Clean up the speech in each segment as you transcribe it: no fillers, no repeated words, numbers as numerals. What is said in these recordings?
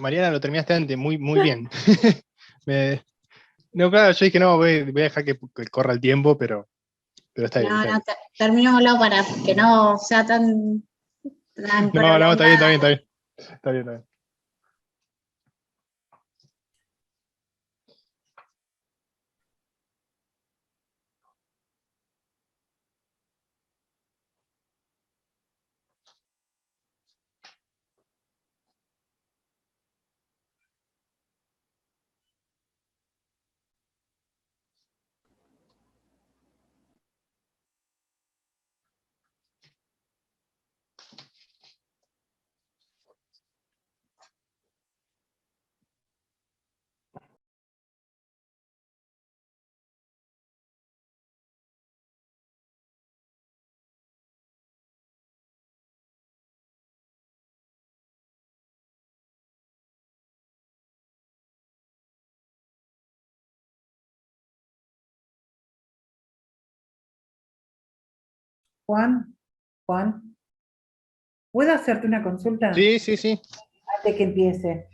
Mariana, lo terminaste antes, muy, muy bien. Me- No, claro, yo dije, no, voy a dejar que corra el tiempo, pero está bien, No, está no, bien. terminémoslo para que no sea tan No, no, está bien, está bien, está prolongada. bien. Está bien, está bien. Juan, ¿puedo hacerte una consulta Sí, sí, sí. antes que empiece?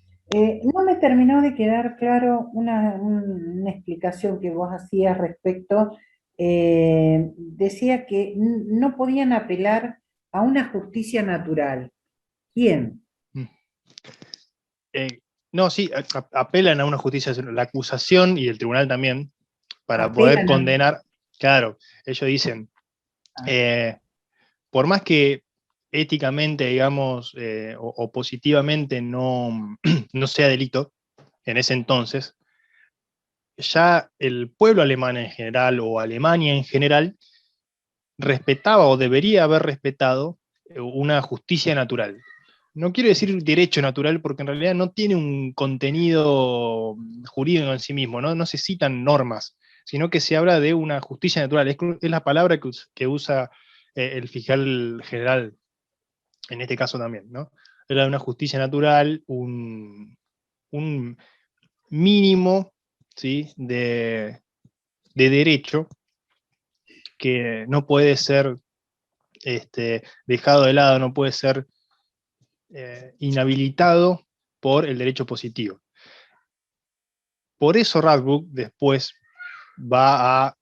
No me terminó de quedar claro una explicación que vos hacías respecto, decía que no podían apelar a una justicia natural. ¿Quién? Mm. No, sí, apelan a una justicia, la acusación y el tribunal también, para poder Apelan a... condenar. Claro, ellos dicen, eh, por más que éticamente, digamos, o positivamente no, no sea delito en ese entonces, ya el pueblo alemán en general o Alemania en general respetaba o debería haber respetado una justicia natural. No quiero decir derecho natural porque en realidad no tiene un contenido jurídico en sí mismo, no, no se citan normas, sino que se habla de una justicia natural. Es la palabra que usa el fiscal general en este caso también, ¿no? Habla de una justicia natural, un mínimo, ¿sí? de derecho que no puede ser dejado de lado, no puede ser inhabilitado por el derecho positivo. Por eso Radbruch después va a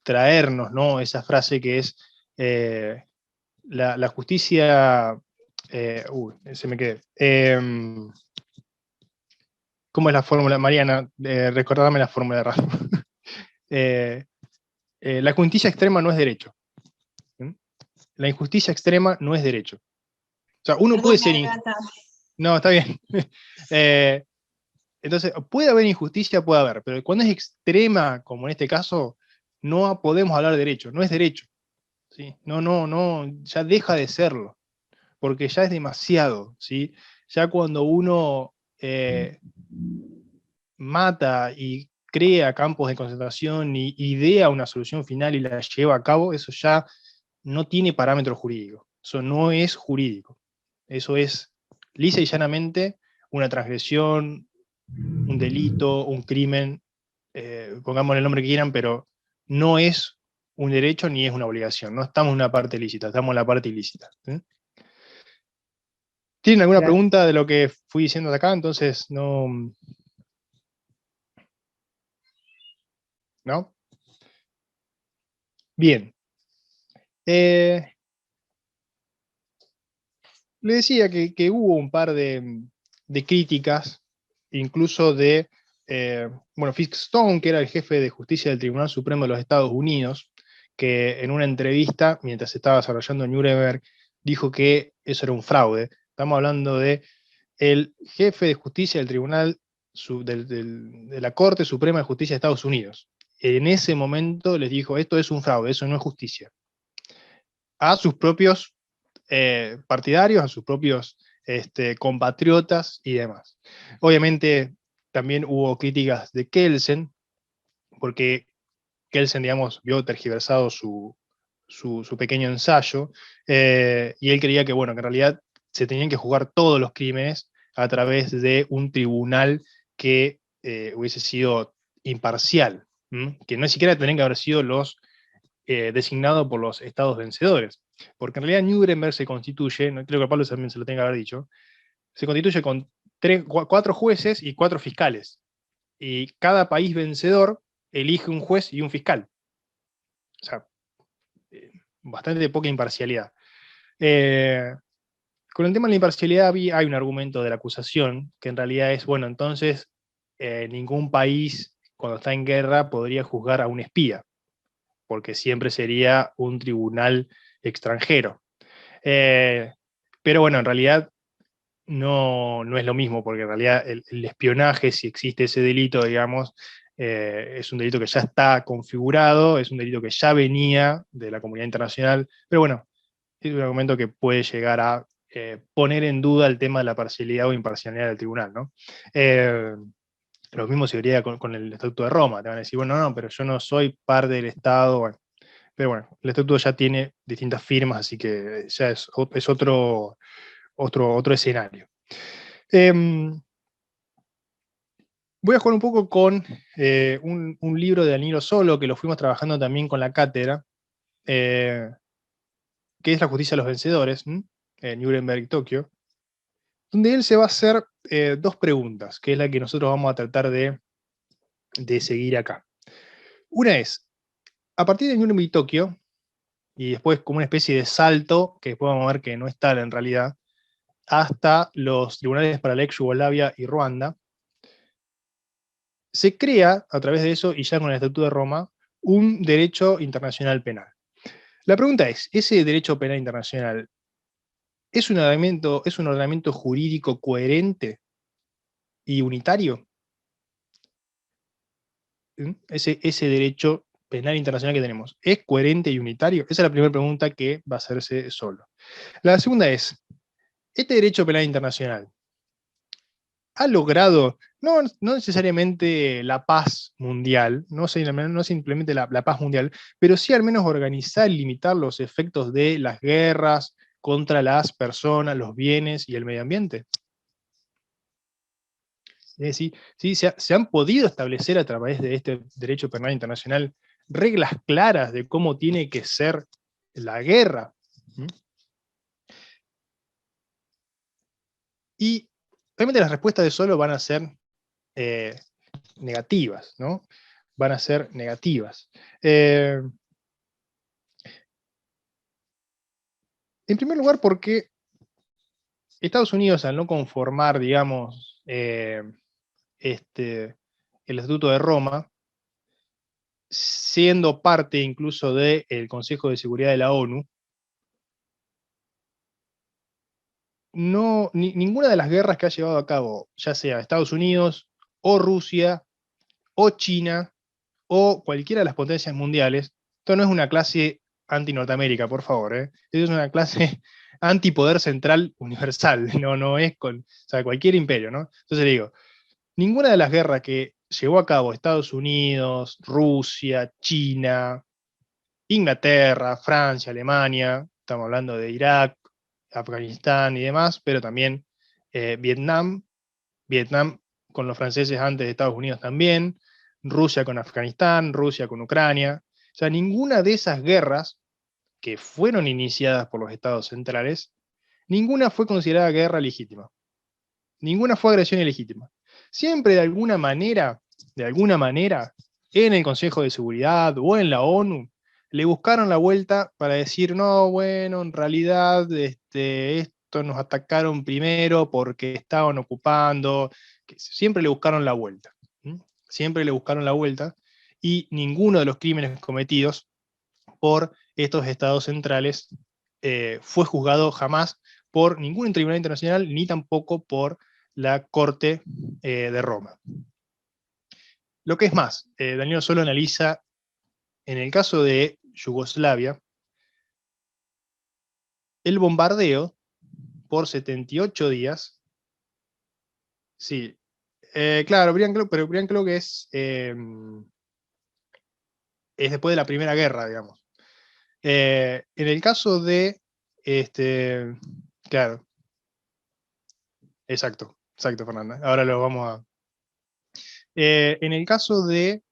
traernos, ¿no? Esa frase que es la justicia. Se me quedé. ¿Cómo es la fórmula, Mariana? Recordame la fórmula de Radbruch. La justicia extrema no es derecho. ¿Mm? La injusticia extrema no es derecho. O sea, uno puede Perdón, ser. No, está bien. Entonces, puede haber injusticia, puede haber, pero cuando es extrema, como en este caso, no podemos hablar de derecho, no es derecho. ¿Sí? No, no, no, ya deja de serlo, porque ya es demasiado. ¿Sí? Ya cuando uno mata y crea campos de concentración y idea una solución final y la lleva a cabo, eso ya no tiene parámetro jurídico. Eso no es jurídico. Eso es lisa y llanamente una transgresión, un delito, un crimen, pongámosle el nombre que quieran, pero no es un derecho ni es una obligación. No estamos en una parte lícita, estamos en la parte ilícita. ¿Sí? ¿Tienen alguna Gracias. pregunta de lo que fui diciendo de acá? Entonces, no. ¿No? Bien. Le decía que hubo un par de críticas, incluso de, bueno, Fisk Stone, que era el jefe de justicia del Tribunal Supremo de los Estados Unidos, que en una entrevista, mientras se estaba desarrollando Nuremberg, dijo que eso era un fraude. Estamos hablando de el jefe de justicia del Tribunal de la Corte Suprema de Justicia de Estados Unidos. En ese momento les dijo, esto es un fraude, eso no es justicia. A sus propios partidarios, a sus propios compatriotas y demás. Obviamente también hubo críticas de Kelsen, porque Kelsen, digamos, vio tergiversado su pequeño ensayo, y él creía que, bueno, que en realidad se tenían que juzgar todos los crímenes a través de un tribunal que hubiese sido imparcial, que no siquiera tenían que haber sido los designados por los estados vencedores. Porque en realidad Nuremberg se constituye, no creo que a Pablo también se lo tenga que haber dicho, se constituye con 4 jueces y 4 fiscales. Y cada país vencedor elige un juez y un fiscal. O sea, bastante poca imparcialidad. Con el tema de la imparcialidad hay un argumento de la acusación, que en realidad es, bueno, entonces ningún país cuando está en guerra podría juzgar a un espía, porque siempre sería un tribunal extranjero. Pero bueno, en realidad no es lo mismo, porque en realidad el espionaje, si existe ese delito, digamos, es un delito que ya está configurado, es un delito que ya venía de la comunidad internacional, pero bueno, es un argumento que puede llegar a poner en duda el tema de la parcialidad o imparcialidad del tribunal, ¿no? Lo mismo se vería con el Estatuto de Roma, te van a decir, bueno, no, pero yo no soy parte del Estado, bueno. Pero bueno, el Estatuto ya tiene distintas firmas, así que ya es otro escenario. Voy a jugar un poco con un libro de Danilo Solo, que lo fuimos trabajando también con la cátedra, que es La justicia de los vencedores, Nuremberg, Tokio, donde él se va a hacer 2 preguntas, que es la que nosotros vamos a tratar de seguir acá. Una es, a partir de Nuremberg y Tokio, y después como una especie de salto, que después vamos a ver que no es tal en realidad, hasta los tribunales para la ex Yugoslavia y Ruanda, se crea, a través de eso, y ya con el Estatuto de Roma, un derecho internacional penal. La pregunta es, ¿ese derecho penal internacional es un ordenamiento jurídico coherente y unitario? Ese derecho penal internacional que tenemos, ¿es coherente y unitario? Esa es la primera pregunta que va a hacerse Solo. La segunda es, ¿este derecho penal internacional ha logrado, no necesariamente la paz mundial, no simplemente la paz mundial, pero sí al menos organizar y limitar los efectos de las guerras contra las personas, los bienes y el medio ambiente? Es decir, ¿sí? Se han podido establecer a través de este derecho penal internacional reglas claras de cómo tiene que ser la guerra. ¿Mm? Y obviamente las respuestas de Solo van a ser negativas, ¿no? Van a ser negativas. En primer lugar, porque Estados Unidos, al no conformar, digamos, el Estatuto de Roma, siendo parte incluso del Consejo de Seguridad de la ONU, ninguna de las guerras que ha llevado a cabo, ya sea Estados Unidos, o Rusia, o China, o cualquiera de las potencias mundiales, esto no es una clase anti-Norteamérica, por favor, esto es una clase anti-poder central universal, no es con, o sea, cualquier imperio, ¿no? Entonces le digo, ninguna de las guerras que llevó a cabo Estados Unidos, Rusia, China, Inglaterra, Francia, Alemania, estamos hablando de Irak, Afganistán y demás, pero también Vietnam con los franceses antes de Estados Unidos también, Rusia con Afganistán, Rusia con Ucrania. O sea, ninguna de esas guerras que fueron iniciadas por los estados centrales, ninguna fue considerada guerra legítima. Ninguna fue agresión ilegítima. Siempre de alguna manera, en el Consejo de Seguridad o en la ONU, le buscaron la vuelta para decir, no, bueno, en realidad esto nos atacaron primero porque estaban ocupando, que siempre le buscaron la vuelta. Siempre le buscaron la vuelta y ninguno de los crímenes cometidos por estos estados centrales fue juzgado jamás por ningún tribunal internacional ni tampoco por la Corte de Roma. Lo que es más, Daniel Solo analiza, en el caso de Yugoslavia, el bombardeo por 78 días. Sí, claro, pero Brian Clough es después de la Primera Guerra, digamos. En el caso de, claro, exacto, Fernanda. Ahora lo vamos a... en el caso de,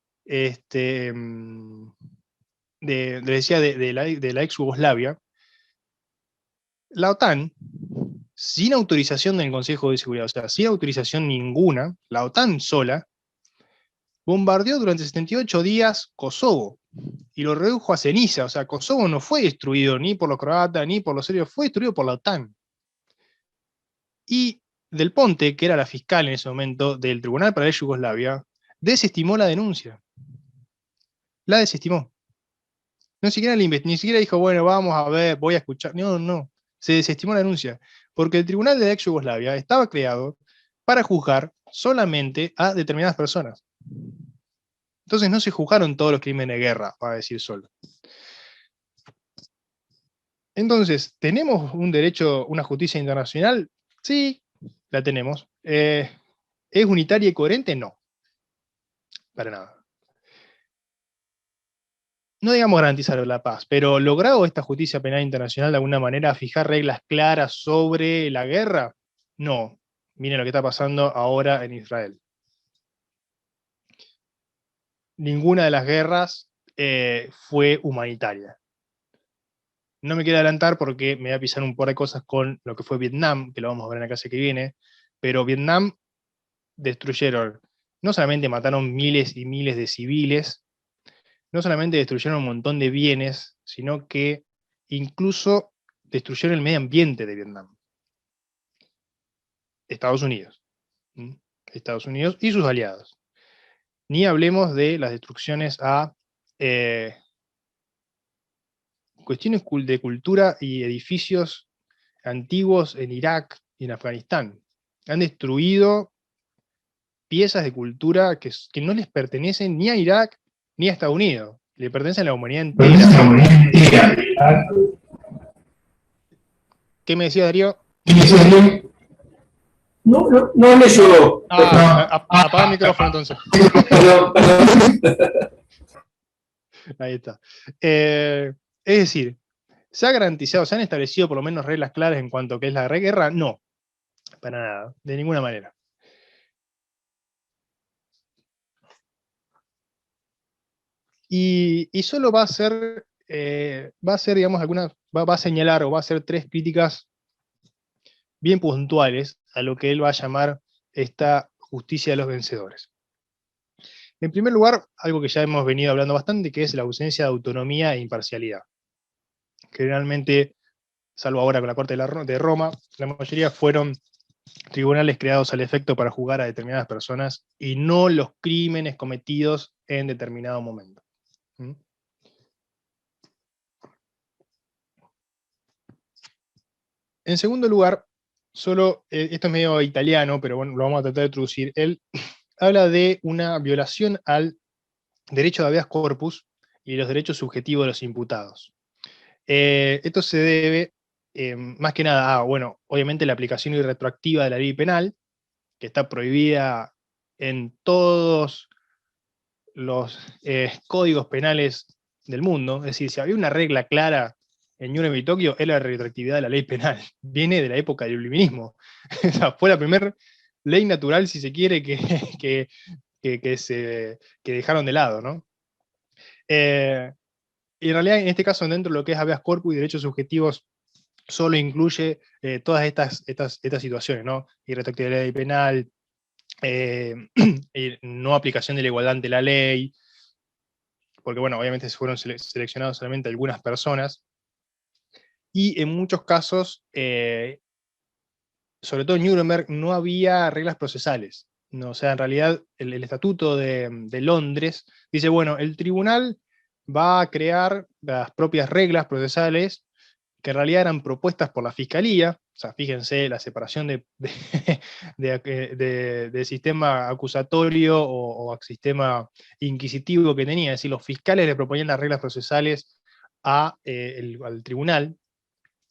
decía, de la ex Yugoslavia, la OTAN sin autorización del Consejo de Seguridad, o sea, sin autorización ninguna, la OTAN sola, bombardeó durante 78 días Kosovo y lo redujo a ceniza. O sea, Kosovo no fue destruido ni por los croatas ni por los serbios, fue destruido por la OTAN. Y Del Ponte, que era la fiscal en ese momento del Tribunal para la Yugoslavia, desestimó la denuncia. La desestimó. Ni siquiera dijo, bueno, vamos a ver, voy a escuchar. No, no. Se desestimó la denuncia. Porque el Tribunal de la ex Yugoslavia estaba creado para juzgar solamente a determinadas personas. Entonces no se juzgaron todos los crímenes de guerra, para decir solo. Entonces, ¿tenemos un derecho, una justicia internacional? Sí, la tenemos. ¿Es unitaria y coherente? No. Para nada. No digamos garantizar la paz, pero ¿logrado esta justicia penal internacional de alguna manera fijar reglas claras sobre la guerra? No. Miren lo que está pasando ahora en Israel. Ninguna de las guerras fue humanitaria. No me quiero adelantar porque me voy a pisar un par de cosas con lo que fue Vietnam, que lo vamos a ver en la clase que viene, pero Vietnam destruyeron, no solamente mataron miles y miles de civiles, no solamente destruyeron un montón de bienes, sino que incluso destruyeron el medio ambiente de Vietnam. Estados Unidos. Estados Unidos y sus aliados. Ni hablemos de las destrucciones a cuestiones de cultura y edificios antiguos en Irak y en Afganistán. Han destruido piezas de cultura que no les pertenecen ni a Irak ni a Estados Unidos. Le pertenecen a la humanidad entera. ¿Qué me decía Darío? No le llegó. Apaga el micrófono entonces. Perdón. Ahí está. Es decir, ¿se ha garantizado, se han establecido por lo menos reglas claras en cuanto a qué es la guerra? No, para nada, de ninguna manera. Y solo va a ser, digamos, va a señalar o va a hacer 3 críticas bien puntuales a lo que él va a llamar esta justicia de los vencedores. En primer lugar, algo que ya hemos venido hablando bastante, que es la ausencia de autonomía e imparcialidad. Generalmente, salvo ahora con la Corte de Roma, la mayoría fueron tribunales creados al efecto para juzgar a determinadas personas y no los crímenes cometidos en determinado momento. En segundo lugar, esto es medio italiano, pero bueno, lo vamos a tratar de traducir. Él habla de una violación al derecho de habeas corpus y los derechos subjetivos de los imputados. Esto se debe, más que nada, bueno, obviamente la aplicación irretroactiva de la ley penal, que está prohibida en todos los códigos penales del mundo. Es decir, si había una regla clara en Nuremberg y Tokio, es la retroactividad de la ley penal. Viene de la época del iluminismo. O sea, fue la primera ley natural, si se quiere, que dejaron de lado, ¿no? Y en realidad, en este caso, dentro de lo que es habeas corpus y derechos subjetivos, solo incluye todas estas situaciones, ¿no? Irretroactividad de la ley penal, no aplicación de la igualdad ante la ley, porque bueno, obviamente se fueron seleccionados solamente algunas personas, y en muchos casos, sobre todo en Nuremberg, no había reglas procesales. No, o sea, en realidad el Estatuto de Londres dice, bueno, el tribunal va a crear las propias reglas procesales que en realidad eran propuestas por la Fiscalía. O sea, fíjense la separación de sistema acusatorio o sistema inquisitivo que tenía. Es decir, los fiscales le proponían las reglas procesales al tribunal,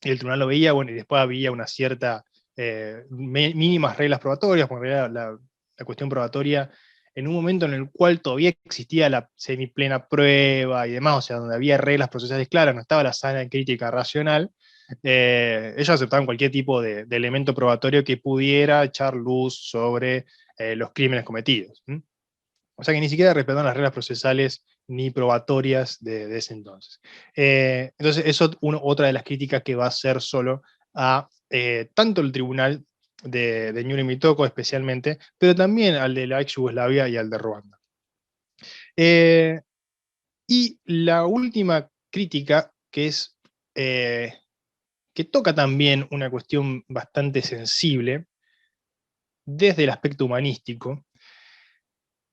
y el tribunal lo veía, bueno, y después había una cierta mínimas reglas probatorias, porque en realidad la cuestión probatoria, en un momento en el cual todavía existía la semiplena prueba y demás, o sea, donde había reglas procesales claras, no estaba la sana crítica racional, ellos aceptaban cualquier tipo de elemento probatorio que pudiera echar luz sobre los crímenes cometidos. O sea que ni siquiera respetaban las reglas procesales ni probatorias de ese entonces. Entonces, eso es otra de las críticas que va a hacer solo a tanto el tribunal de Nuremberg y Tocqueville especialmente, pero también al de la ex Yugoslavia y al de Ruanda. Y la última crítica, que toca también una cuestión bastante sensible, desde el aspecto humanístico,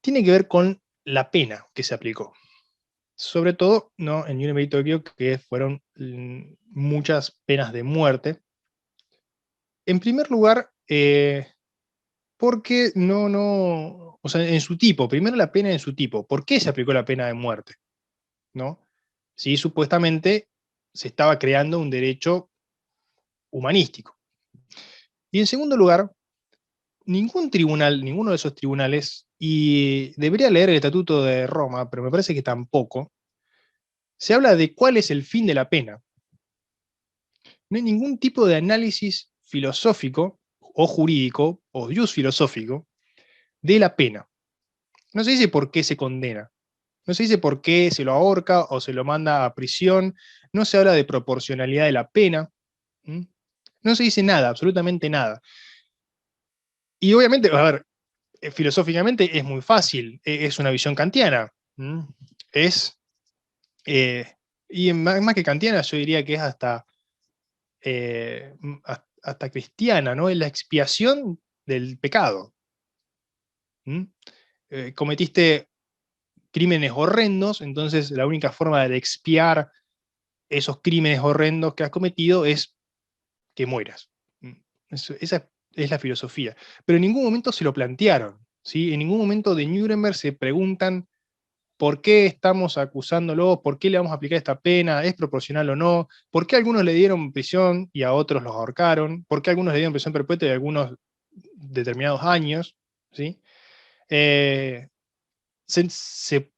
tiene que ver con la pena que se aplicó. Sobre todo, ¿no?, en Nuremberg y Tokio, que fueron muchas penas de muerte. En primer lugar, porque o sea, en su tipo, primero la pena en su tipo. ¿Por qué se aplicó la pena de muerte? ¿No? Sí, supuestamente se estaba creando un derecho humanístico. Y en segundo lugar, ninguno de esos tribunales, y debería leer el Estatuto de Roma, pero me parece que tampoco, se habla de cuál es el fin de la pena. No hay ningún tipo de análisis filosófico o jurídico o jus filosófico de la pena. No se dice por qué se condena, no se dice por qué se lo ahorca o se lo manda a prisión, no se habla de proporcionalidad de la pena, no se dice nada, absolutamente nada. Y obviamente, a ver, filosóficamente es muy fácil, es una visión kantiana. Es, y más que kantiana, yo diría que es hasta cristiana, ¿no? Es la expiación del pecado. Cometiste crímenes horrendos, entonces la única forma de expiar esos crímenes horrendos que has cometido es que mueras. Esa es la filosofía. Pero en ningún momento se lo plantearon, ¿sí? En ningún momento de Nuremberg se preguntan por qué estamos acusándolo, por qué le vamos a aplicar esta pena, es proporcional o no, por qué a algunos le dieron prisión y a otros los ahorcaron, por qué a algunos le dieron prisión perpetua y a algunos determinados años, ¿sí? Se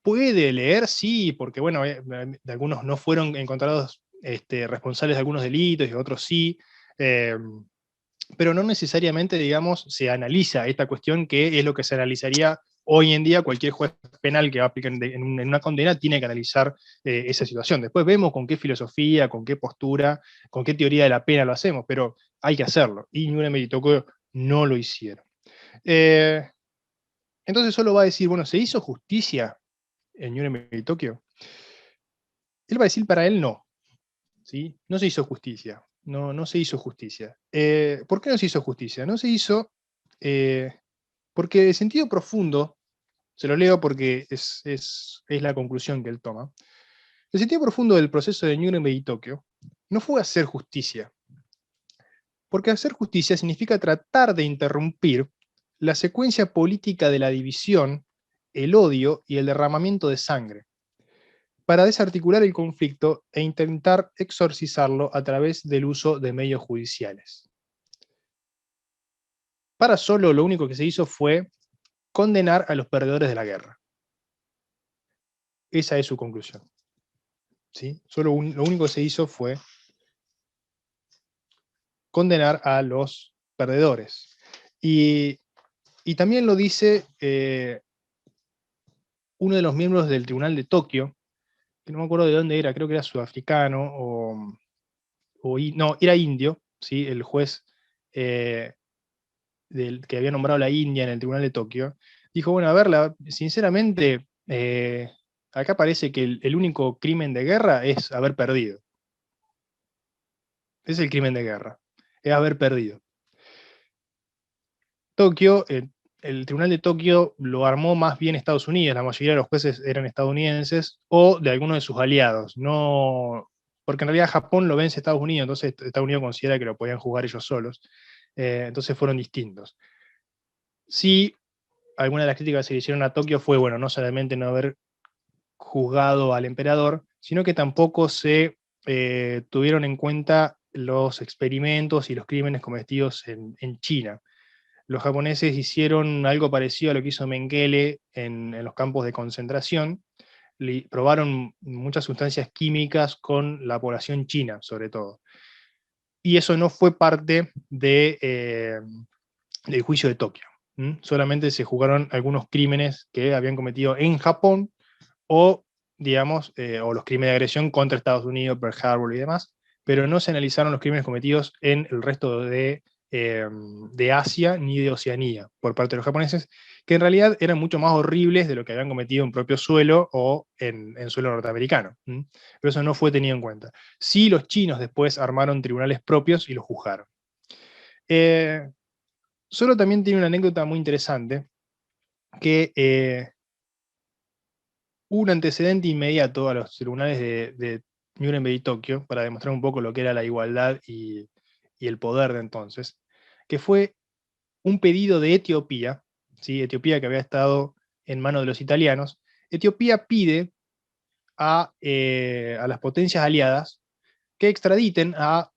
puede leer, sí, porque bueno, de algunos no fueron encontrados responsables de algunos delitos y otros sí, pero no necesariamente, digamos, se analiza esta cuestión, que es lo que se analizaría hoy en día. Cualquier juez penal que va a aplicar en una condena tiene que analizar esa situación. Después vemos con qué filosofía, con qué postura, con qué teoría de la pena lo hacemos, pero hay que hacerlo, y Nuremberg y Tocqueville no lo hicieron. Entonces solo va a decir, bueno, ¿se hizo justicia en Nuremberg y Tokio? Él va a decir, para él no, ¿sí? No se hizo justicia, no se hizo justicia. ¿Por qué no se hizo justicia? No se hizo porque de sentido profundo, se lo leo porque es la conclusión que él toma, el sentido profundo del proceso de Nuremberg y Tokio no fue hacer justicia, porque hacer justicia significa tratar de interrumpir la secuencia política de la división, el odio y el derramamiento de sangre, para desarticular el conflicto e intentar exorcizarlo a través del uso de medios judiciales. Para Solo, lo único que se hizo fue condenar a los perdedores de la guerra. Esa es su conclusión. ¿Sí? Lo único que se hizo fue condenar a los perdedores. Y también lo dice uno de los miembros del Tribunal de Tokio, que no me acuerdo de dónde era, creo que era sudafricano, no, era indio, ¿sí? El juez que había nombrado la India en el Tribunal de Tokio, dijo, bueno, a ver, sinceramente, acá parece que el único crimen de guerra es haber perdido. Es el crimen de guerra, es haber perdido. Tokio, el Tribunal de Tokio lo armó más bien Estados Unidos, la mayoría de los jueces eran estadounidenses o de algunos de sus aliados, no, porque en realidad Japón lo vence Estados Unidos, entonces Estados Unidos considera que lo podían jugar ellos solos, entonces fueron distintos. Sí, algunas de las críticas que se le hicieron a Tokio fue, bueno, no solamente no haber juzgado al emperador, sino que tampoco se tuvieron en cuenta los experimentos y los crímenes cometidos en China. Los japoneses hicieron algo parecido a lo que hizo Mengele en los campos de concentración. Probaron muchas sustancias químicas con la población china, sobre todo. Y eso no fue parte del juicio de Tokio. Solamente se juzgaron algunos crímenes que habían cometido en Japón, o, digamos, o los crímenes de agresión contra Estados Unidos, Pearl Harbor y demás, pero no se analizaron los crímenes cometidos en el resto de Asia ni de Oceanía por parte de los japoneses, que en realidad eran mucho más horribles de lo que habían cometido en propio suelo o en suelo norteamericano. Pero eso no fue tenido en cuenta. Sí, los chinos después armaron tribunales propios y los juzgaron. Solo también tiene una anécdota muy interesante, que hubo un antecedente inmediato a los tribunales de Nuremberg y Tokio, para demostrar un poco lo que era la igualdad y el poder de entonces, que fue un pedido de Etiopía, ¿sí? Etiopía, que había estado en manos de los italianos. Etiopía pide a las potencias aliadas que extraditen a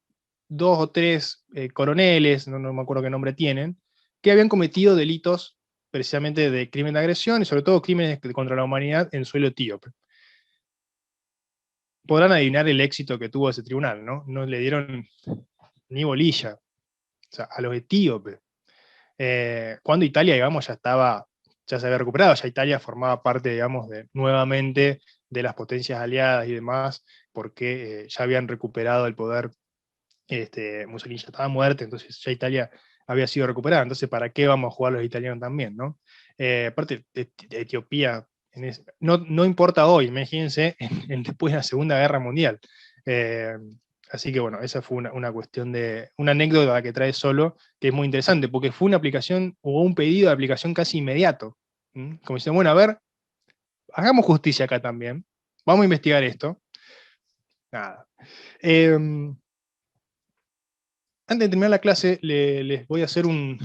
2 o 3 coroneles, no me acuerdo qué nombre tienen, que habían cometido delitos precisamente de crimen de agresión y sobre todo crímenes contra la humanidad en suelo etíope. Podrán adivinar el éxito que tuvo ese tribunal, ¿no? No le dieron ni bolilla, o sea, a los etíopes. Cuando Italia, digamos, ya se había recuperado, ya Italia formaba parte, digamos, nuevamente de las potencias aliadas y demás, porque ya habían recuperado el poder. Mussolini ya estaba muerto, entonces ya Italia había sido recuperada, entonces ¿para qué vamos a jugar los italianos también, no? Aparte, de Etiopía, no importa hoy, imagínense, después de la Segunda Guerra Mundial. Así que bueno, esa fue una cuestión una anécdota que trae Solo, que es muy interesante, porque fue una aplicación, o un pedido de aplicación casi inmediato. Como dicen, bueno, a ver, hagamos justicia acá también, vamos a investigar esto. Nada. Antes de terminar la clase, les voy a hacer una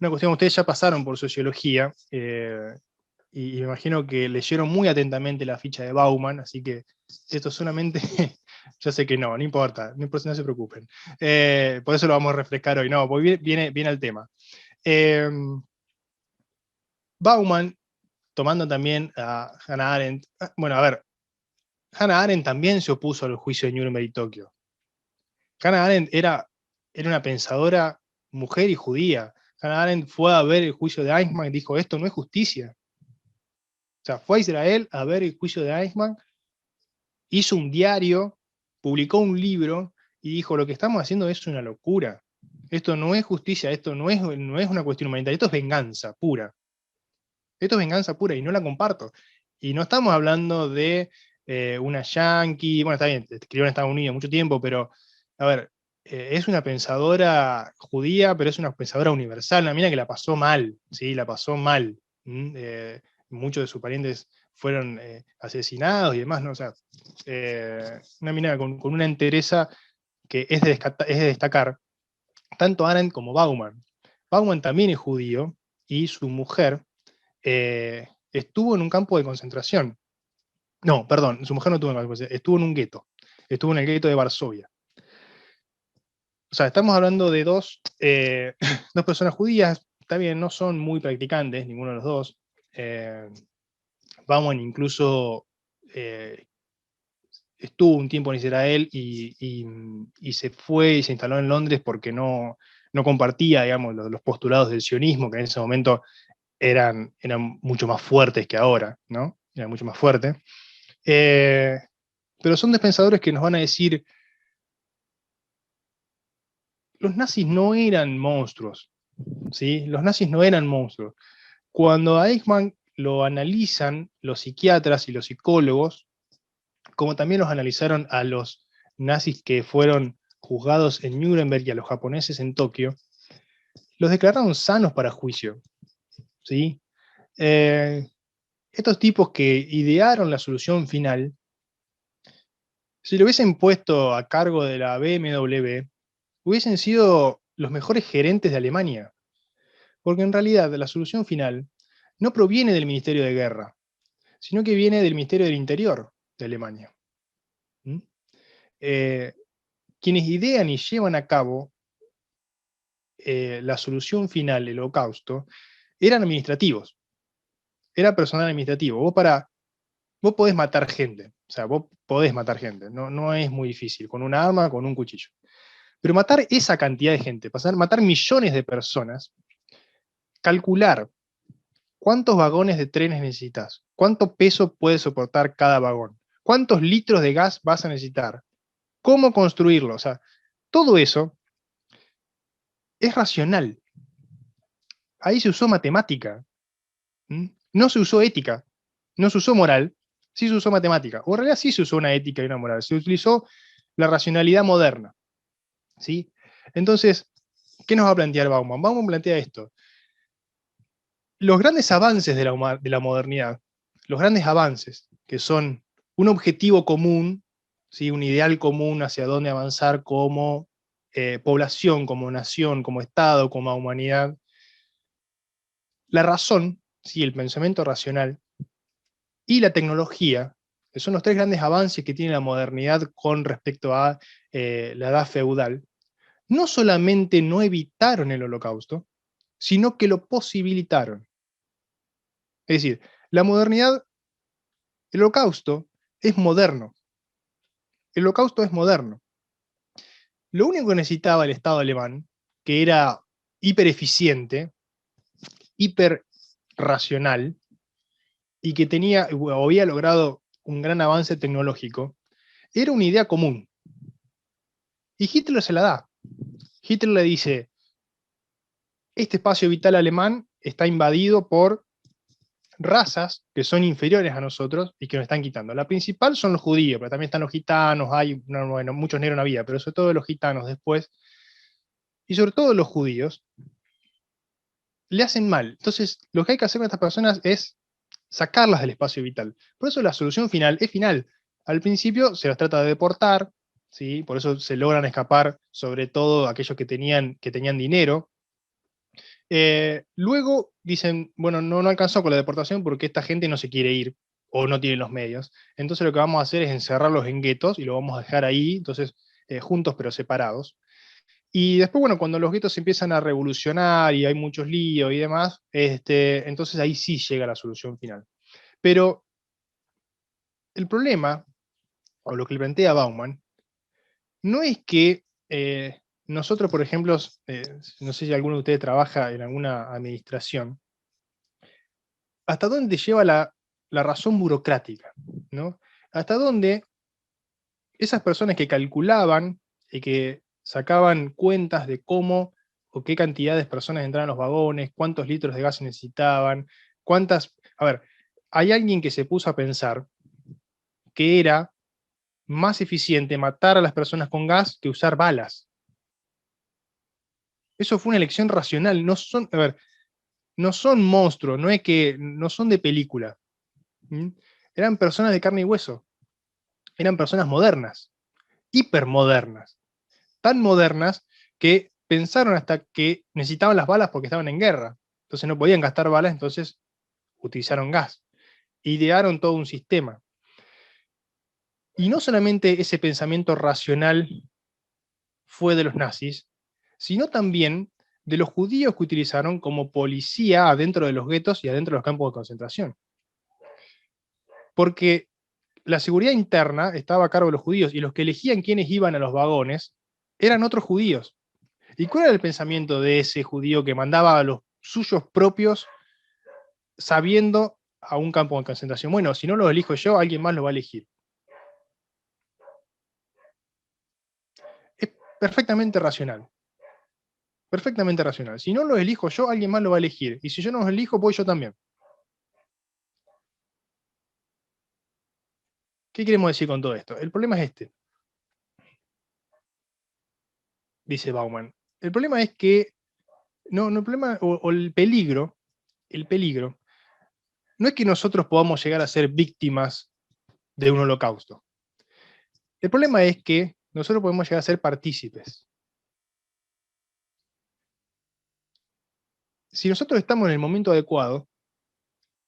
cuestión. Ustedes ya pasaron por sociología, y me imagino que leyeron muy atentamente la ficha de Bauman, así que esto solamente, ya sé que no importa, no se preocupen. Por eso lo vamos a refrescar hoy, no, porque viene al tema. Bauman, tomando también a Hannah Arendt, bueno, a ver, Hannah Arendt también se opuso al juicio de Nuremberg y Tokio. Hannah Arendt era una pensadora mujer y judía. Hannah Arendt fue a ver el juicio de Eichmann y dijo, esto no es justicia. O sea, fue a Israel a ver el juicio de Eichmann, hizo un diario, publicó un libro y dijo, lo que estamos haciendo es una locura. Esto no es justicia, esto no es una cuestión humanitaria, esto es venganza pura. Esto es venganza pura y no la comparto. Y no estamos hablando de una yankee, bueno, está bien, escribió en Estados Unidos mucho tiempo, pero, a ver, es una pensadora judía, pero es una pensadora universal, una mina que la pasó mal, ¿sí? La pasó mal. Muchos de sus parientes fueron asesinados y demás, ¿no? O sea, una mina con una entereza que es de destacar, tanto Arendt como Bauman. Bauman también es judío, y su mujer estuvo en un campo de concentración. No, perdón, su mujer no estuvo en un campo de concentración, estuvo en un gueto. Estuvo en el gueto de Varsovia. O sea, estamos hablando de dos personas judías, está bien, no son muy practicantes, ninguno de los dos. Bauman incluso estuvo un tiempo en Israel y se fue y se instaló en Londres porque no compartía, digamos, los postulados del sionismo, que en ese momento eran mucho más fuertes que ahora, ¿no? Eran mucho más fuertes. Pero son pensadores que nos van a decir, los nazis no eran monstruos, ¿sí? Los nazis no eran monstruos. Cuando a Eichmann lo analizan los psiquiatras y los psicólogos, como también los analizaron a los nazis que fueron juzgados en Nuremberg y a los japoneses en Tokio, los declararon sanos para juicio, ¿sí? Estos tipos que idearon la solución final, si lo hubiesen puesto a cargo de la BMW, hubiesen sido los mejores gerentes de Alemania. Porque en realidad la solución final no proviene del Ministerio de Guerra, sino que viene del Ministerio del Interior de Alemania. Quienes idean y llevan a cabo la solución final, el holocausto, eran administrativos. Era personal administrativo. Vos podés matar gente. O sea, vos podés matar gente. No es muy difícil. Con un arma, con un cuchillo. Pero matar esa cantidad de gente, matar millones de personas, calcular cuántos vagones de trenes necesitas, cuánto peso puede soportar cada vagón, cuántos litros de gas vas a necesitar, cómo construirlo. O sea, todo eso es racional. Ahí se usó matemática. No se usó ética, no se usó moral, sí se usó matemática. O en realidad sí se usó una ética y una moral. Se utilizó la racionalidad moderna. ¿Sí? Entonces, ¿qué nos va a plantear Bauman? Bauman plantea esto. Los grandes avances de la modernidad, los grandes avances, que son un objetivo común, ¿sí? Un ideal común hacia dónde avanzar como población, como nación, como Estado, como humanidad. La razón, ¿sí? El pensamiento racional y la tecnología, que son los tres grandes avances que tiene la modernidad con respecto a la edad feudal, no solamente no evitaron el holocausto, sino que lo posibilitaron. Es decir, la modernidad, el holocausto es moderno. El holocausto es moderno. Lo único que necesitaba el Estado alemán, que era hiper eficiente, hiper racional, y que tenía, o había logrado un gran avance tecnológico, era una idea común. Y Hitler se la da. Hitler le dice, este espacio vital alemán está invadido por razas que son inferiores a nosotros y que nos están quitando. La principal son los judíos, pero también están los gitanos, hay, no, bueno, muchos negros no había, pero sobre todo los gitanos después, y sobre todo los judíos, le hacen mal. Entonces, lo que hay que hacer con estas personas es sacarlas del espacio vital. Por eso la solución final es final. Al principio se las trata de deportar, ¿sí? Por eso se logran escapar, sobre todo aquellos que tenían dinero. Luego dicen, bueno, no alcanzó con la deportación porque esta gente no se quiere ir o no tiene los medios. Entonces lo que vamos a hacer es encerrarlos en guetos y lo vamos a dejar ahí, entonces juntos pero separados. Y después, bueno, cuando los guetos empiezan a revolucionar y hay muchos líos y demás, entonces ahí sí llega la solución final. Pero el problema, o lo que le plantea Bauman, no es que nosotros, por ejemplo, no sé si alguno de ustedes trabaja en alguna administración, hasta dónde lleva la razón burocrática, ¿no? Hasta dónde esas personas que calculaban y que sacaban cuentas de cómo o qué cantidad de personas entraban en los vagones, cuántos litros de gas necesitaban, cuántas... A ver, hay alguien que se puso a pensar que era más eficiente matar a las personas con gas que usar balas. Eso fue una elección racional. No son, a ver, no son monstruos, no son de película. ¿Mm? Eran personas de carne y hueso. Eran personas modernas, hipermodernas. Tan modernas que pensaron hasta que necesitaban las balas porque estaban en guerra. Entonces no podían gastar balas, entonces utilizaron gas. Idearon todo un sistema. Y no solamente ese pensamiento racional fue de los nazis, sino también de los judíos que utilizaron como policía adentro de los guetos y adentro de los campos de concentración. Porque la seguridad interna estaba a cargo de los judíos y los que elegían quiénes iban a los vagones eran otros judíos. ¿Y cuál era el pensamiento de ese judío que mandaba a los suyos propios sabiendo a un campo de concentración? Bueno, si no lo elijo yo, alguien más lo va a elegir. Es perfectamente racional. Perfectamente racional. Si no lo elijo yo, alguien más lo va a elegir. Y si yo no lo elijo, voy yo también. ¿Qué queremos decir con todo esto? El problema es este, dice Bauman. El problema es que, el problema, o el peligro, no es que nosotros podamos llegar a ser víctimas de un holocausto. El problema es que nosotros podemos llegar a ser partícipes. Si nosotros estamos en el momento adecuado,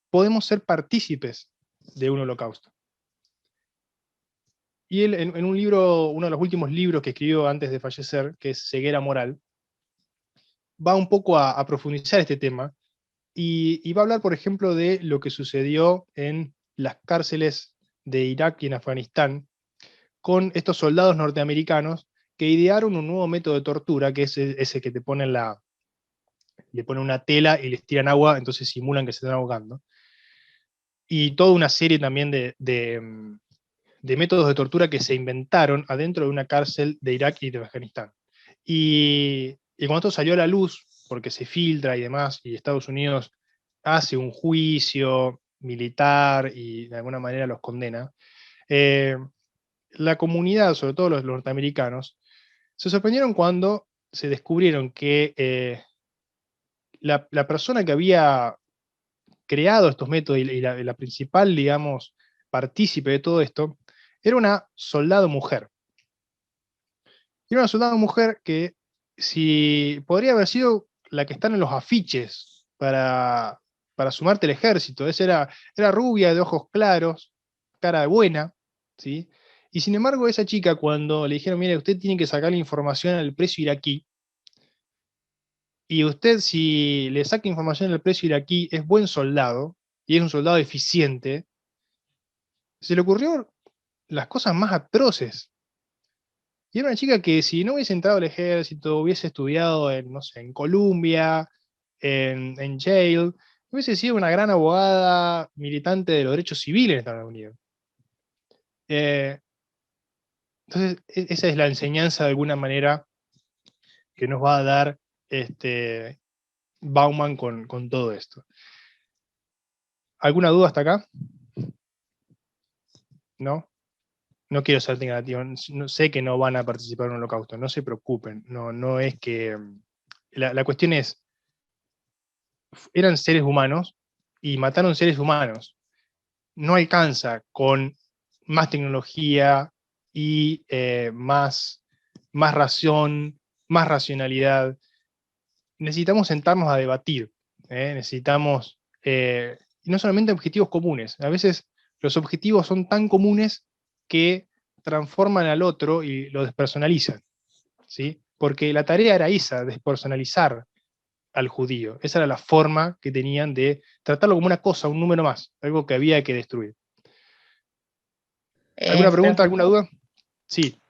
podemos ser partícipes de un holocausto. Y él, en un libro, uno de los últimos libros que escribió antes de fallecer, que es Ceguera Moral, va un poco a profundizar este tema y va a hablar, por ejemplo, de lo que sucedió en las cárceles de Irak y en Afganistán con estos soldados norteamericanos que idearon un nuevo método de tortura, que es ese que te ponen le ponen una tela y les tiran agua, entonces simulan que se están ahogando. Y toda una serie también de de métodos de tortura que se inventaron adentro de una cárcel de Irak y de Afganistán. Y cuando esto salió a la luz, porque se filtra y demás, y Estados Unidos hace un juicio militar y de alguna manera los condena, la comunidad, sobre todo los norteamericanos, se sorprendieron cuando se descubrieron que la persona que había creado estos métodos y la principal, digamos, partícipe de todo esto, era una soldado mujer. Era una soldado mujer que si podría haber sido la que están en los afiches para sumarte al ejército. Era rubia, de ojos claros, cara buena, ¿sí? Y sin embargo, esa chica, cuando le dijeron, mire, usted tiene que sacar la información al precio iraquí, y usted, si le saca información al precio iraquí, es buen soldado, y es un soldado eficiente, se le ocurrió las cosas más atroces. Y era una chica que si no hubiese entrado al ejército, hubiese estudiado en, no sé, en Columbia, en Yale, hubiese sido una gran abogada militante de los derechos civiles en Estados Unidos. Entonces, esa es la enseñanza de alguna manera que nos va a dar Bauman con todo esto. ¿Alguna duda hasta acá? ¿No? No quiero ser negativo, no, sé que no van a participar en un holocausto, no se preocupen, no es que... La cuestión es, eran seres humanos y mataron seres humanos. No alcanza con más tecnología y más razón, más racionalidad. Necesitamos sentarnos a debatir, necesitamos, y no solamente objetivos comunes, a veces los objetivos son tan comunes que transforman al otro y lo despersonalizan, ¿sí? Porque la tarea era esa, despersonalizar al judío. Esa era la forma que tenían de tratarlo como una cosa, un número más, algo que había que destruir. ¿Alguna pregunta, alguna duda? Sí.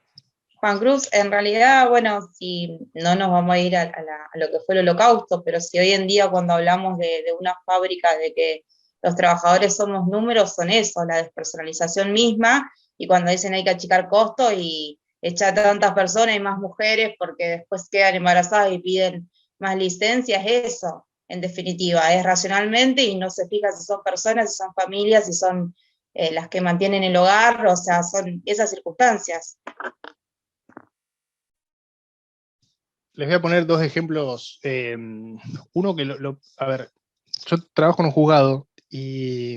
Juan Cruz, en realidad, bueno, si no nos vamos a ir a lo que fue el holocausto, pero si hoy en día cuando hablamos de una fábrica, de que los trabajadores somos números, son eso, la despersonalización misma, y cuando dicen hay que achicar costos y echar tantas personas y más mujeres porque después quedan embarazadas y piden más licencias, eso, en definitiva, es racionalmente y no se fija si son personas, si son familias, si son las que mantienen el hogar, o sea, son esas circunstancias. Les voy a poner dos ejemplos. Uno que, a ver, yo trabajo en un juzgado y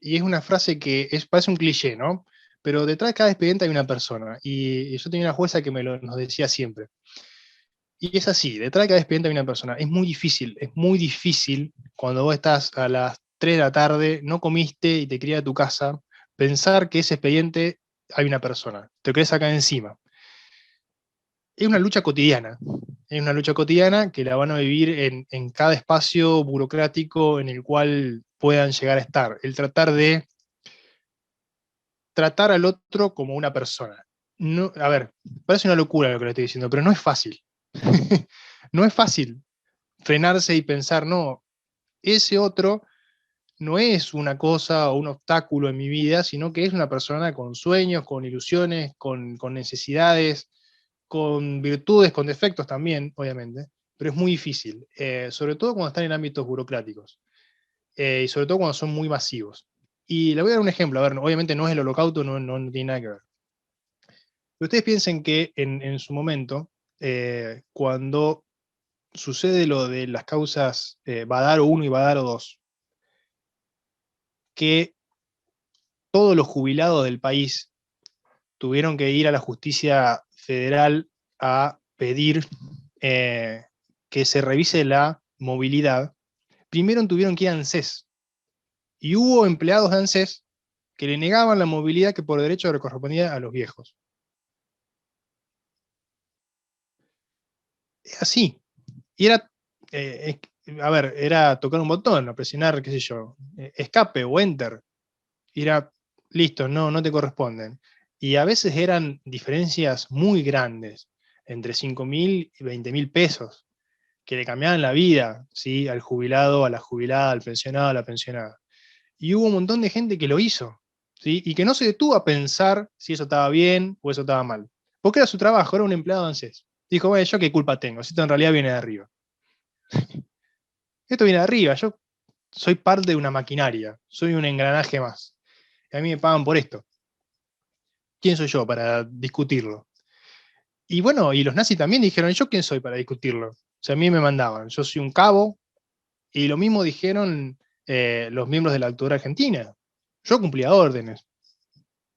es una frase que parece un cliché, ¿no? Pero detrás de cada expediente hay una persona. Y yo tenía una jueza que nos decía siempre. Y es así, detrás de cada expediente hay una persona. Es muy difícil cuando vos estás a las 3 de la tarde, no comiste y te querías a tu casa, pensar que ese expediente hay una persona. Te querés sacar encima. Es una lucha cotidiana. Es una lucha cotidiana que la van a vivir en cada espacio burocrático en el cual puedan llegar a estar. El tratar al otro como una persona. No, a ver, parece una locura lo que le estoy diciendo, pero no es fácil. No es fácil frenarse y pensar, no, ese otro no es una cosa o un obstáculo en mi vida, sino que es una persona con sueños, con ilusiones, con necesidades, con virtudes, con defectos también, obviamente, pero es muy difícil, sobre todo cuando están en ámbitos burocráticos, y sobre todo cuando son muy masivos. Y le voy a dar un ejemplo, a ver, obviamente no es el holocausto, no tiene nada que ver. Pero ustedes piensen que en su momento, cuando sucede lo de las causas Badaro 1 y Badaro 2, que todos los jubilados del país tuvieron que ir a la justicia federal a pedir que se revise la movilidad. Primero tuvieron que ir a ANSES, y hubo empleados de ANSES que le negaban la movilidad que por derecho le correspondía a los viejos. Es así. Y era, a ver, era tocar un botón, o presionar, qué sé yo, escape o enter. Y era, listo, no te corresponden. Y a veces eran diferencias muy grandes, entre 5.000 y 20.000 pesos, que le cambiaban la vida, ¿sí? Al jubilado, a la jubilada, al pensionado, a la pensionada. Y hubo un montón de gente que lo hizo, ¿sí? ¿sí? Y que no se detuvo a pensar si eso estaba bien o eso estaba mal. Porque era su trabajo, era un empleado de ANSES. Dijo, bueno, ¿yo qué culpa tengo? Si esto en realidad viene de arriba. Esto viene de arriba, yo soy parte de una maquinaria, soy un engranaje más. Y a mí me pagan por esto. ¿Quién soy yo para discutirlo? Y bueno, y los nazis también dijeron, ¿yo quién soy para discutirlo? O sea, a mí me mandaban, yo soy un cabo, y lo mismo dijeron los miembros de la actual Argentina. Yo cumplía órdenes.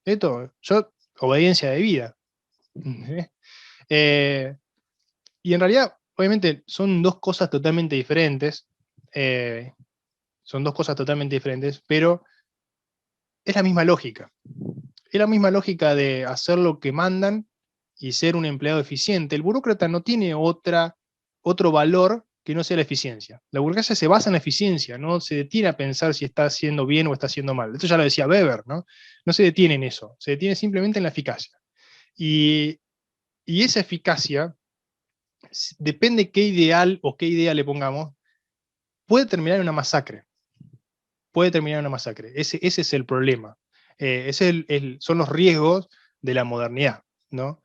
Yo, obediencia de vida. Eh, y en realidad, obviamente, son dos cosas totalmente diferentes. Son dos cosas totalmente diferentes, pero es la misma lógica. Es la misma lógica de hacer lo que mandan y ser un empleado eficiente. El burócrata no tiene otro valor que no sea la eficiencia. La burocracia se basa en la eficiencia, no se detiene a pensar si está haciendo bien o está haciendo mal. Esto ya lo decía Weber, ¿no? No se detiene en eso, se detiene simplemente en la eficacia. Y esa eficacia, depende qué ideal o qué idea le pongamos, puede terminar en una masacre. Puede terminar en una masacre. Ese es el problema. Son los riesgos de la modernidad, ¿no?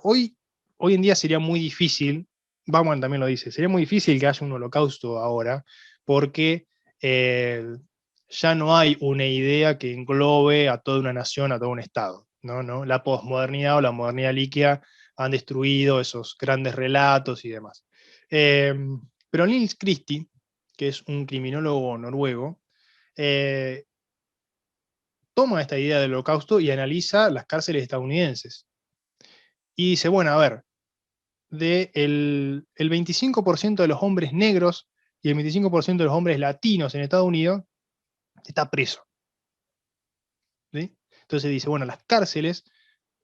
Hoy en día sería muy difícil, Bauman también lo dice, sería muy difícil que haya un holocausto ahora, porque ya no hay una idea que englobe a toda una nación, a todo un Estado, ¿no? La posmodernidad o la modernidad líquida han destruido esos grandes relatos y demás. Pero Nils Christie, que es un criminólogo noruego, toma esta idea del holocausto y analiza las cárceles estadounidenses. Y dice, bueno, a ver, el 25% de los hombres negros y el 25% de los hombres latinos en Estados Unidos está preso. ¿Sí? Entonces dice, bueno, las cárceles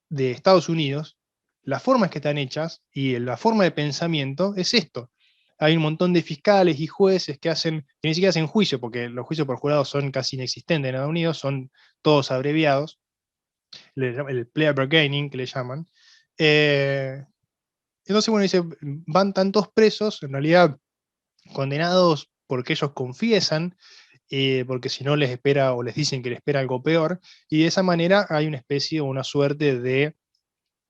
de Estados Unidos, las formas que están hechas y la forma de pensamiento es esto. Hay un montón de fiscales y jueces que ni siquiera hacen juicio, porque los juicios por jurados son casi inexistentes en Estados Unidos, son todos abreviados, el plea bargaining que le llaman. Entonces, bueno, dice, van tantos presos, en realidad condenados porque ellos confiesan, porque si no les espera o les dicen que les espera algo peor, y de esa manera hay una especie o una suerte de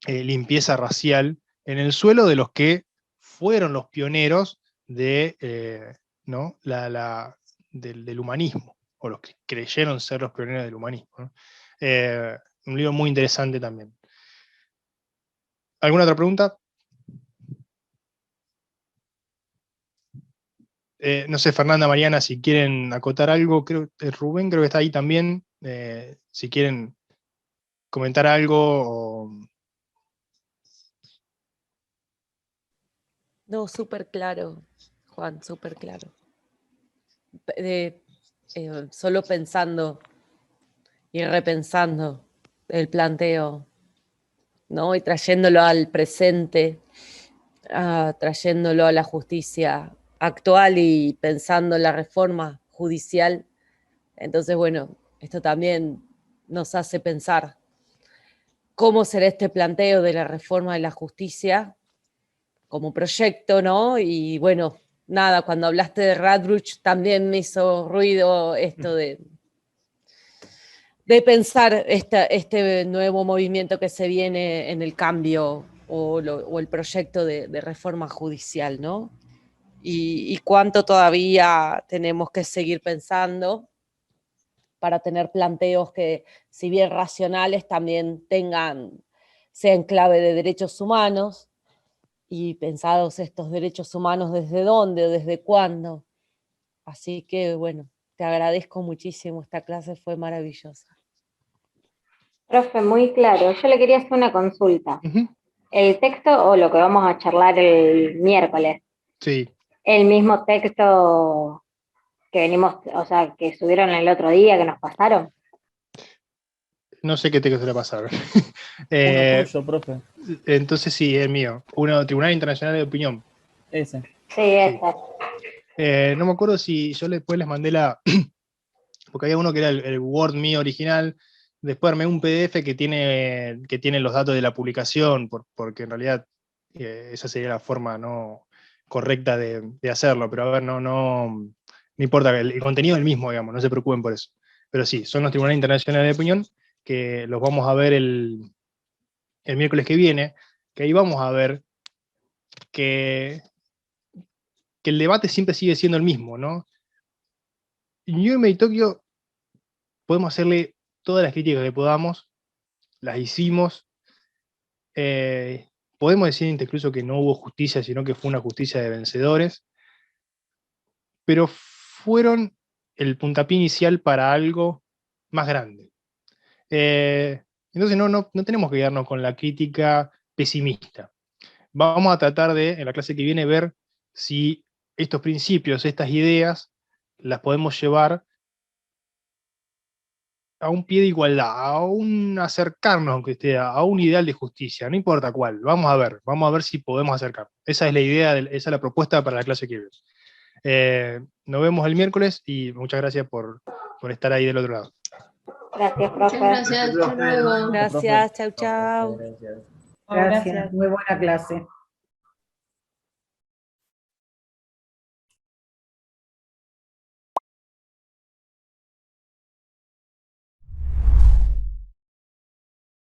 limpieza racial en el suelo de los que fueron los pioneros ¿no? del humanismo, o los que creyeron ser los pioneros del humanismo, ¿no? Un libro muy interesante también. ¿Alguna otra pregunta? No sé, Fernanda, Mariana, si quieren acotar algo, Rubén creo que está ahí también, si quieren comentar algo. No, súper claro, Juan, súper claro. Solo pensando y repensando el planteo, ¿no? Y trayéndolo al presente, trayéndolo a la justicia actual y pensando en la reforma judicial. Entonces, bueno, esto también nos hace pensar cómo será este planteo de la reforma de la justicia como proyecto, ¿no? Y bueno, nada, cuando hablaste de Radbruch también me hizo ruido esto de pensar este nuevo movimiento que se viene en el cambio o el proyecto de reforma judicial, ¿no? Y cuánto todavía tenemos que seguir pensando para tener planteos que, si bien racionales, también sean clave de derechos humanos, y pensados estos derechos humanos desde dónde o desde cuándo. Así que, bueno, te agradezco muchísimo, esta clase fue maravillosa. Profe, muy claro. Yo le quería hacer una consulta. Uh-huh. ¿El texto o lo que vamos a charlar el miércoles? Sí. ¿El mismo texto que venimos, o sea, que subieron el otro día, que nos pasaron? No sé qué te quiero pasar. Uno tuyo, profe. Entonces sí, es mío. Uno, Tribunal Internacional de Opinión. Ese. Sí, ese. No me acuerdo si yo después les mandé porque había uno que era el Word mío original. Después armé un PDF que tiene los datos de la publicación, porque en realidad esa sería la forma no correcta de hacerlo. Pero a ver, no importa, el contenido es el mismo, digamos, no se preocupen por eso. pero sí, son los tribunales internacionales de opinión, que los vamos a ver el miércoles que viene, que ahí vamos a ver que el debate siempre sigue siendo el mismo, ¿no? New York y Tokio podemos hacerle todas las críticas que podamos, las hicimos, podemos decir incluso que no hubo justicia, sino que fue una justicia de vencedores, pero fueron el puntapié inicial para algo más grande. Entonces no tenemos que quedarnos con la crítica pesimista. Vamos a tratar de, en la clase que viene, ver si estos principios, estas ideas, las podemos llevar a un pie de igualdad, a un acercarnos, aunque esté, a un ideal de justicia, no importa cuál. Vamos a ver si podemos acercarnos. Esa es la idea, esa es la propuesta para la clase que viene. Nos vemos el miércoles y muchas gracias por estar ahí del otro lado. Gracias, profe. Muchas gracias, hasta luego. Gracias, chau, chau. Gracias, muy buena clase.